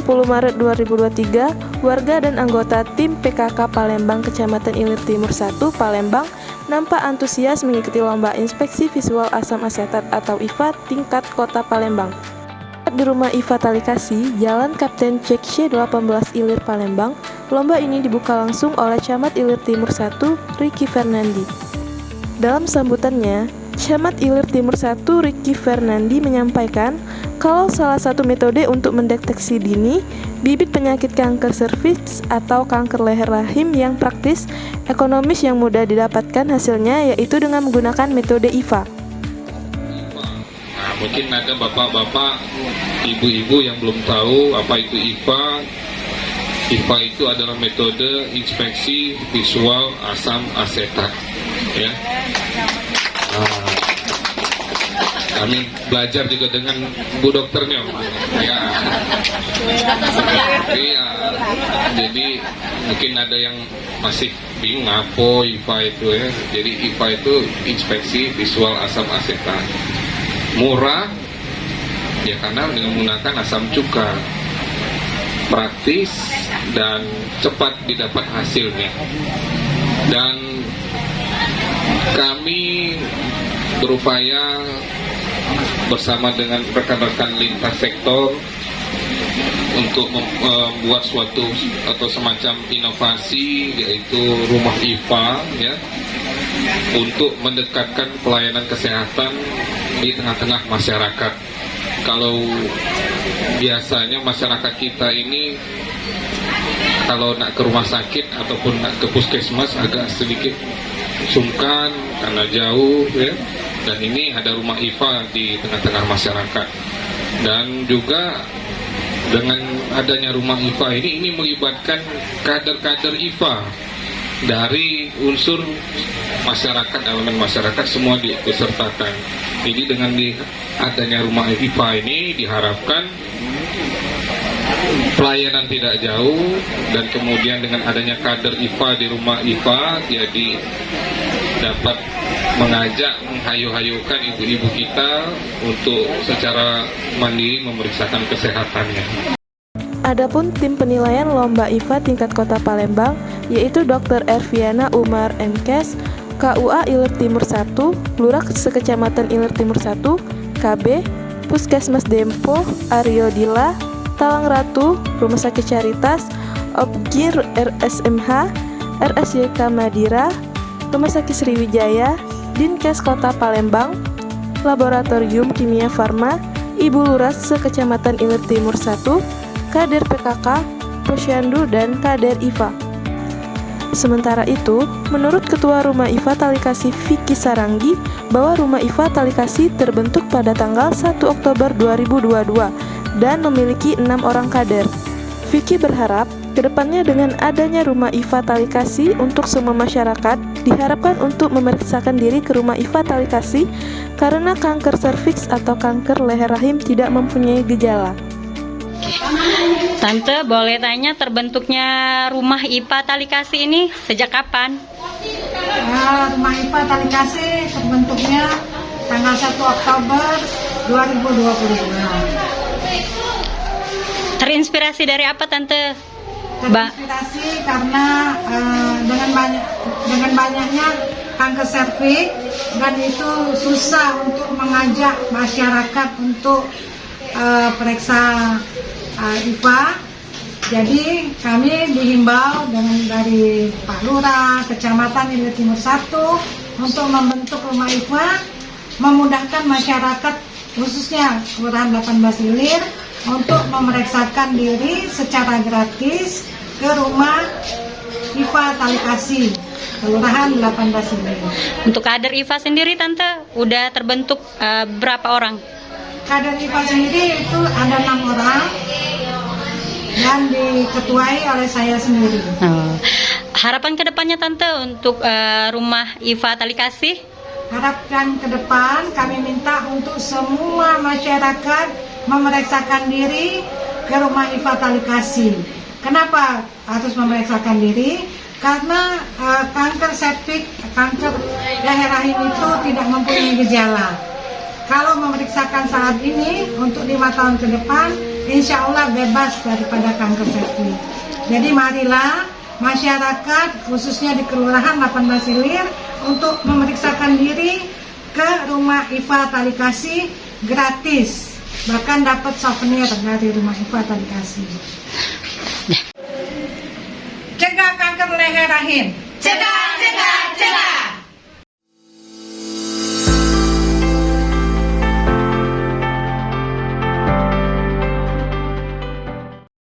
Maret 2023, warga dan anggota tim PKK Palembang Kecamatan Ilir Timur 1, Palembang, nampak antusias mengikuti lomba inspeksi visual asam asetat atau IVA tingkat Kota Palembang. Di rumah IVA Talikasi, Jalan Kapten CC 18 Ilir Palembang, lomba ini dibuka langsung oleh Camat Ilir Timur 1, Ricky Fernandi. Dalam sambutannya, Camat Ilir Timur 1, Ricky Fernandi menyampaikan kalau salah satu metode untuk mendeteksi dini bibit penyakit kanker serviks atau kanker leher rahim yang praktis, ekonomis yang mudah didapatkan hasilnya yaitu dengan menggunakan metode IVA. Nah, mungkin ada bapak-bapak, ibu-ibu yang belum tahu apa itu IVA. IVA itu adalah metode inspeksi visual asam asetat, ya. Kami belajar juga dengan Bu Dokternya, ya. Iya. Jadi mungkin ada yang masih bingung apa IVA itu, ya. Jadi IVA itu inspeksi visual asam asetat. Murah, ya karena dengan menggunakan asam cuka. Praktis dan cepat didapat hasilnya. Dan kami berupaya bersama dengan rekan-rekan lintas sektor untuk membuat suatu atau semacam inovasi, yaitu rumah IVA, ya, untuk mendekatkan pelayanan kesehatan di tengah-tengah masyarakat. Kalau biasanya masyarakat kita ini kalau nak ke rumah sakit ataupun nak ke puskesmas agak sedikit sungkan karena jauh, ya. Dan ini ada rumah IVA di tengah-tengah masyarakat. Dan juga dengan adanya rumah IVA ini melibatkan kader-kader IVA dari unsur masyarakat, elemen masyarakat semua diikutsertakan. Jadi dengan adanya rumah IVA ini diharapkan pelayanan tidak jauh, dan kemudian dengan adanya kader IVA di rumah IVA jadi dapat mengajak, menghayu-hayukan ibu-ibu kita untuk secara mandiri memeriksakan kesehatannya. Adapun tim penilaian lomba IVA tingkat Kota Palembang yaitu Dr. Erviana Umar MKes, KUA Ilir Timur 1, Lurah Sekecamatan Ilir Timur 1, KB, Puskesmas Dempo, Aryo Dila, Tawang Ratu, Rumah Sakit Caritas, Opgir RSMH, RSYK Madira, Rumah Sakit Sriwijaya, Dinkes Kota Palembang, Laboratorium Kimia Farma, Ibu Lurah Sekecamatan Ilir Timur 1, Kader PKK, Posyandu, dan Kader IVA. Sementara itu, menurut Ketua Rumah IVA Talikasi Vicky Saranggi, bahwa Rumah IVA Talikasi terbentuk pada tanggal 1 Oktober 2022 dan memiliki 6 orang kader. Vicky berharap kedepannya dengan adanya Rumah IVA Talikasi untuk semua masyarakat diharapkan untuk memeriksakan diri ke Rumah IVA Talikasi karena kanker serviks atau kanker leher rahim tidak mempunyai gejala. Tante, boleh tanya terbentuknya Rumah IVA Talikasi ini sejak kapan? Rumah IVA Talikasi terbentuknya tanggal 1 Oktober 2022. Terinspirasi dari apa, Tante? Terinspirasi karena dengan banyaknya kanker serviks, dan itu susah untuk mengajak masyarakat untuk periksa IVA. Jadi kami dihimbau dari Pak Lurah Kecamatan Ilir Timur 1 untuk membentuk rumah IVA, memudahkan masyarakat khususnya Kelurahan 18 Ilir untuk memeriksakan diri secara gratis ke rumah IVA Talikasi Kelurahan 18 Ilir. Untuk kader IVA sendiri, Tante, udah terbentuk berapa orang? Kader IVA sendiri itu ada 6 orang dan diketuai oleh saya sendiri. Harapan kedepannya, Tante, untuk Rumah IVA Talikasi? Harapan ke depan kami minta untuk semua masyarakat memeriksakan diri ke Rumah IVA Talikasi. Kenapa harus memeriksakan diri? Karena kanker septik, kanker leher rahim itu tidak mempunyai gejala. Kalau memeriksakan saat ini, untuk 5 tahun ke depan insya Allah bebas daripada kanker cervix. Jadi marilah masyarakat khususnya di Kelurahan 18 Ilir untuk memeriksakan diri ke Rumah IFA Talikasi gratis. Bahkan dapat souvenir dari Rumah IFA Talikasi. Cegah kanker leher rahim. Cegah, cegah, cegah.